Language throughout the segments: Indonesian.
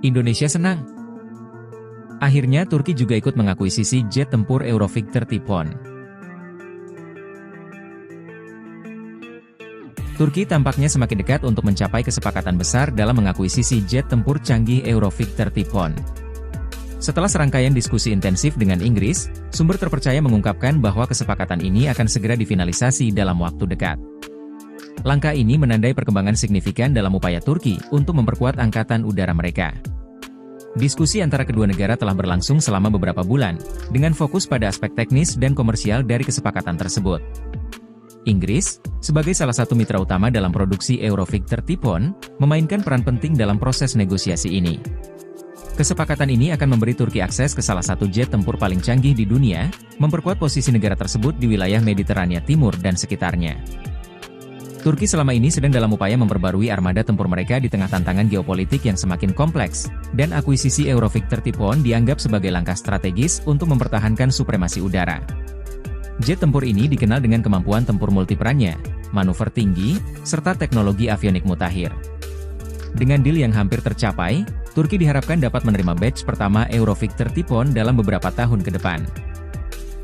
Indonesia senang. Akhirnya Turki juga ikut mengakuisisi jet tempur Eurovictor Typhoon. Turki tampaknya semakin dekat untuk mencapai kesepakatan besar dalam mengakuisisi jet tempur canggih Eurovictor Typhoon. Setelah serangkaian diskusi intensif dengan Inggris, sumber terpercaya mengungkapkan bahwa kesepakatan ini akan segera difinalisasi dalam waktu dekat. Langkah ini menandai perkembangan signifikan dalam upaya Turki untuk memperkuat angkatan udara mereka. Diskusi antara kedua negara telah berlangsung selama beberapa bulan, dengan fokus pada aspek teknis dan komersial dari kesepakatan tersebut. Inggris, sebagai salah satu mitra utama dalam produksi Eurovictor Typhoon, memainkan peran penting dalam proses negosiasi ini. Kesepakatan ini akan memberi Turki akses ke salah satu jet tempur paling canggih di dunia, memperkuat posisi negara tersebut di wilayah Mediterania Timur dan sekitarnya. Turki selama ini sedang dalam upaya memperbarui armada tempur mereka di tengah tantangan geopolitik yang semakin kompleks, dan akuisisi Eurovictor Typhoon dianggap sebagai langkah strategis untuk mempertahankan supremasi udara. Jet tempur ini dikenal dengan kemampuan tempur multiperannya, manuver tinggi, serta teknologi avionik mutakhir. Dengan deal yang hampir tercapai, Turki diharapkan dapat menerima batch pertama Eurovictor Typhoon dalam beberapa tahun ke depan.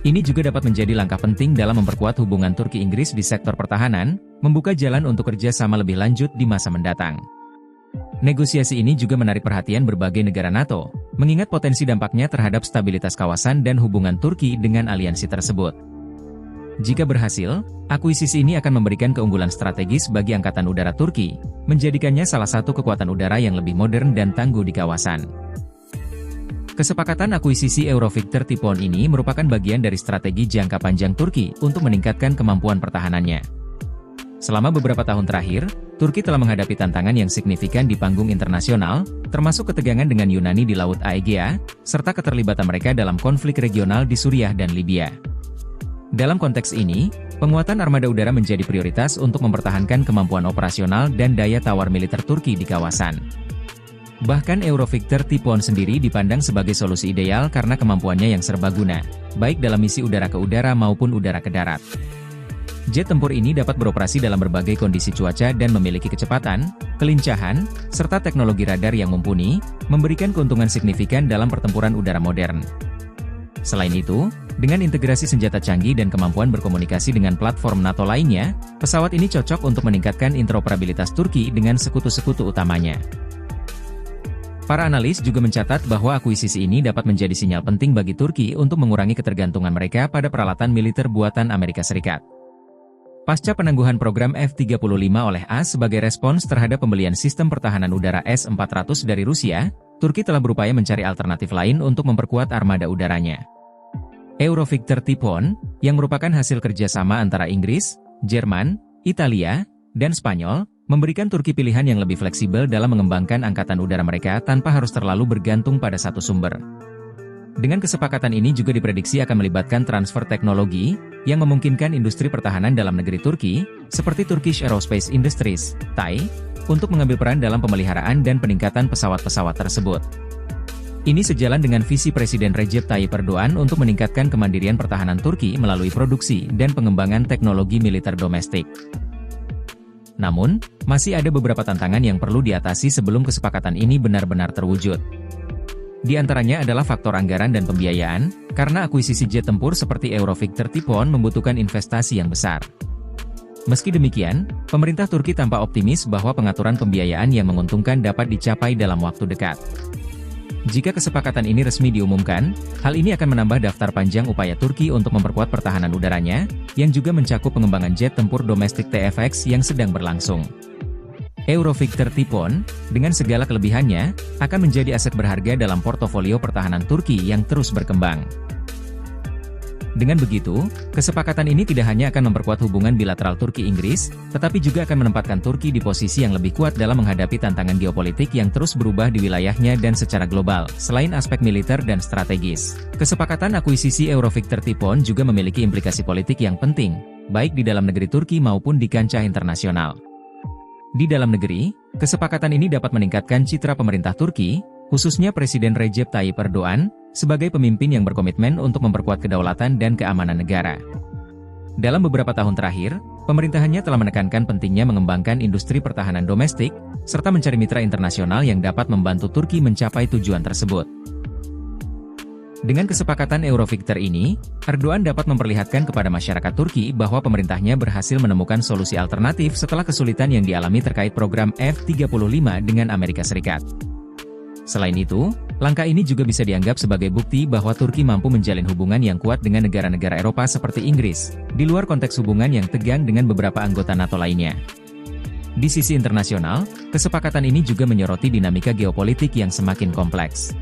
Ini juga dapat menjadi langkah penting dalam memperkuat hubungan Turki-Inggris di sektor pertahanan, membuka jalan untuk kerjasama lebih lanjut di masa mendatang. Negosiasi ini juga menarik perhatian berbagai negara NATO, mengingat potensi dampaknya terhadap stabilitas kawasan dan hubungan Turki dengan aliansi tersebut. Jika berhasil, akuisisi ini akan memberikan keunggulan strategis bagi Angkatan Udara Turki, menjadikannya salah satu kekuatan udara yang lebih modern dan tangguh di kawasan. Kesepakatan akuisisi Eurovictor Typhoon ini merupakan bagian dari strategi jangka panjang Turki untuk meningkatkan kemampuan pertahanannya. Selama beberapa tahun terakhir, Turki telah menghadapi tantangan yang signifikan di panggung internasional, termasuk ketegangan dengan Yunani di Laut Aegea, serta keterlibatan mereka dalam konflik regional di Suriah dan Libya. Dalam konteks ini, penguatan armada udara menjadi prioritas untuk mempertahankan kemampuan operasional dan daya tawar militer Turki di kawasan. Bahkan Eurovictor Typhoon sendiri dipandang sebagai solusi ideal karena kemampuannya yang serbaguna, baik dalam misi udara ke udara maupun udara ke darat. Jet tempur ini dapat beroperasi dalam berbagai kondisi cuaca dan memiliki kecepatan, kelincahan, serta teknologi radar yang mumpuni, memberikan keuntungan signifikan dalam pertempuran udara modern. Selain itu, dengan integrasi senjata canggih dan kemampuan berkomunikasi dengan platform NATO lainnya, pesawat ini cocok untuk meningkatkan interoperabilitas Turki dengan sekutu-sekutu utamanya. Para analis juga mencatat bahwa akuisisi ini dapat menjadi sinyal penting bagi Turki untuk mengurangi ketergantungan mereka pada peralatan militer buatan Amerika Serikat. Pasca penangguhan program F-35 oleh AS sebagai respons terhadap pembelian sistem pertahanan udara S-400 dari Rusia, Turki telah berupaya mencari alternatif lain untuk memperkuat armada udaranya. Eurovictor Typhoon, yang merupakan hasil kerjasama antara Inggris, Jerman, Italia, dan Spanyol, memberikan Turki pilihan yang lebih fleksibel dalam mengembangkan angkatan udara mereka tanpa harus terlalu bergantung pada satu sumber. Dengan kesepakatan ini juga diprediksi akan melibatkan transfer teknologi, yang memungkinkan industri pertahanan dalam negeri Turki, seperti Turkish Aerospace Industries, TAI, untuk mengambil peran dalam pemeliharaan dan peningkatan pesawat-pesawat tersebut. Ini sejalan dengan visi Presiden Recep Tayyip Erdogan untuk meningkatkan kemandirian pertahanan Turki melalui produksi dan pengembangan teknologi militer domestik. Namun, masih ada beberapa tantangan yang perlu diatasi sebelum kesepakatan ini benar-benar terwujud. Di antaranya adalah faktor anggaran dan pembiayaan, karena akuisisi jet tempur seperti Eurovictor Typhoon membutuhkan investasi yang besar. Meski demikian, pemerintah Turki tampak optimis bahwa pengaturan pembiayaan yang menguntungkan dapat dicapai dalam waktu dekat. Jika kesepakatan ini resmi diumumkan, hal ini akan menambah daftar panjang upaya Turki untuk memperkuat pertahanan udaranya, yang juga mencakup pengembangan jet tempur domestik TFX yang sedang berlangsung. Eurovictor Typhoon, dengan segala kelebihannya, akan menjadi aset berharga dalam portofolio pertahanan Turki yang terus berkembang. Dengan begitu, kesepakatan ini tidak hanya akan memperkuat hubungan bilateral Turki-Inggris, tetapi juga akan menempatkan Turki di posisi yang lebih kuat dalam menghadapi tantangan geopolitik yang terus berubah di wilayahnya dan secara global, selain aspek militer dan strategis. Kesepakatan akuisisi Eurovictor Typhoon juga memiliki implikasi politik yang penting, baik di dalam negeri Turki maupun di kancah internasional. Di dalam negeri, kesepakatan ini dapat meningkatkan citra pemerintah Turki, khususnya Presiden Recep Tayyip Erdogan, sebagai pemimpin yang berkomitmen untuk memperkuat kedaulatan dan keamanan negara. Dalam beberapa tahun terakhir, pemerintahannya telah menekankan pentingnya mengembangkan industri pertahanan domestik, serta mencari mitra internasional yang dapat membantu Turki mencapai tujuan tersebut. Dengan kesepakatan Eurovictor ini, Erdogan dapat memperlihatkan kepada masyarakat Turki bahwa pemerintahnya berhasil menemukan solusi alternatif setelah kesulitan yang dialami terkait program F-35 dengan Amerika Serikat. Selain itu, langkah ini juga bisa dianggap sebagai bukti bahwa Turki mampu menjalin hubungan yang kuat dengan negara-negara Eropa seperti Inggris, di luar konteks hubungan yang tegang dengan beberapa anggota NATO lainnya. Di sisi internasional, kesepakatan ini juga menyoroti dinamika geopolitik yang semakin kompleks.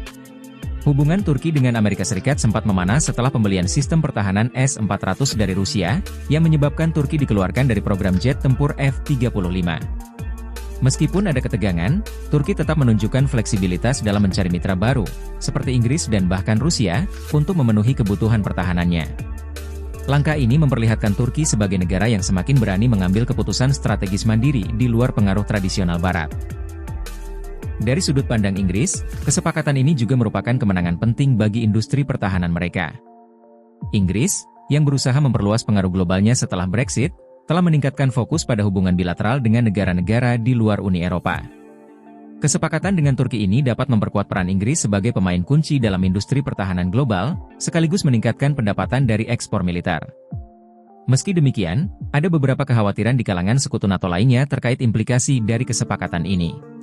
Hubungan Turki dengan Amerika Serikat sempat memanas setelah pembelian sistem pertahanan S-400 dari Rusia, yang menyebabkan Turki dikeluarkan dari program jet tempur F-35. Meskipun ada ketegangan, Turki tetap menunjukkan fleksibilitas dalam mencari mitra baru, seperti Inggris dan bahkan Rusia, untuk memenuhi kebutuhan pertahanannya. Langkah ini memperlihatkan Turki sebagai negara yang semakin berani mengambil keputusan strategis mandiri di luar pengaruh tradisional Barat. Dari sudut pandang Inggris, kesepakatan ini juga merupakan kemenangan penting bagi industri pertahanan mereka. Inggris, yang berusaha memperluas pengaruh globalnya setelah Brexit, telah meningkatkan fokus pada hubungan bilateral dengan negara-negara di luar Uni Eropa. Kesepakatan dengan Turki ini dapat memperkuat peran Inggris sebagai pemain kunci dalam industri pertahanan global, sekaligus meningkatkan pendapatan dari ekspor militer. Meski demikian, ada beberapa kekhawatiran di kalangan sekutu NATO lainnya terkait implikasi dari kesepakatan ini.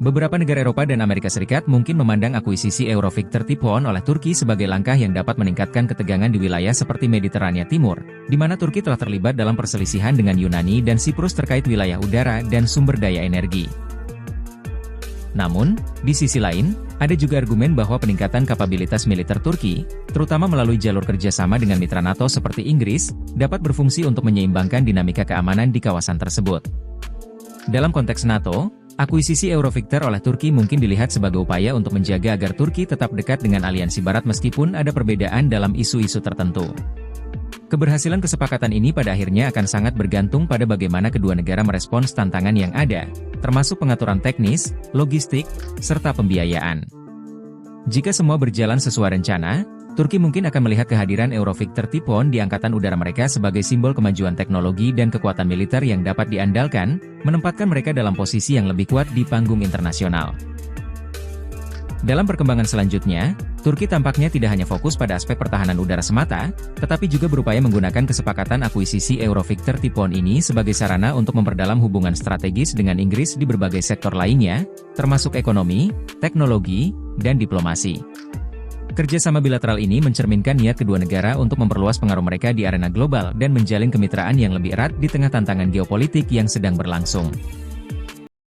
Beberapa negara Eropa dan Amerika Serikat mungkin memandang akuisisi Eurovictor Typhoon oleh Turki sebagai langkah yang dapat meningkatkan ketegangan di wilayah seperti Mediterania Timur, di mana Turki telah terlibat dalam perselisihan dengan Yunani dan Siprus terkait wilayah udara dan sumber daya energi. Namun, di sisi lain, ada juga argumen bahwa peningkatan kapabilitas militer Turki, terutama melalui jalur kerjasama dengan mitra NATO seperti Inggris, dapat berfungsi untuk menyeimbangkan dinamika keamanan di kawasan tersebut. Dalam konteks NATO, akuisisi Eurovictor oleh Turki mungkin dilihat sebagai upaya untuk menjaga agar Turki tetap dekat dengan aliansi Barat meskipun ada perbedaan dalam isu-isu tertentu. Keberhasilan kesepakatan ini pada akhirnya akan sangat bergantung pada bagaimana kedua negara merespons tantangan yang ada, termasuk pengaturan teknis, logistik, serta pembiayaan. Jika semua berjalan sesuai rencana, Turki mungkin akan melihat kehadiran Eurovictor Typhoon di angkatan udara mereka sebagai simbol kemajuan teknologi dan kekuatan militer yang dapat diandalkan, menempatkan mereka dalam posisi yang lebih kuat di panggung internasional. Dalam perkembangan selanjutnya, Turki tampaknya tidak hanya fokus pada aspek pertahanan udara semata, tetapi juga berupaya menggunakan kesepakatan akuisisi Eurovictor Typhoon ini sebagai sarana untuk memperdalam hubungan strategis dengan Inggris di berbagai sektor lainnya, termasuk ekonomi, teknologi, dan diplomasi. Kerjasama bilateral ini mencerminkan niat kedua negara untuk memperluas pengaruh mereka di arena global dan menjalin kemitraan yang lebih erat di tengah tantangan geopolitik yang sedang berlangsung.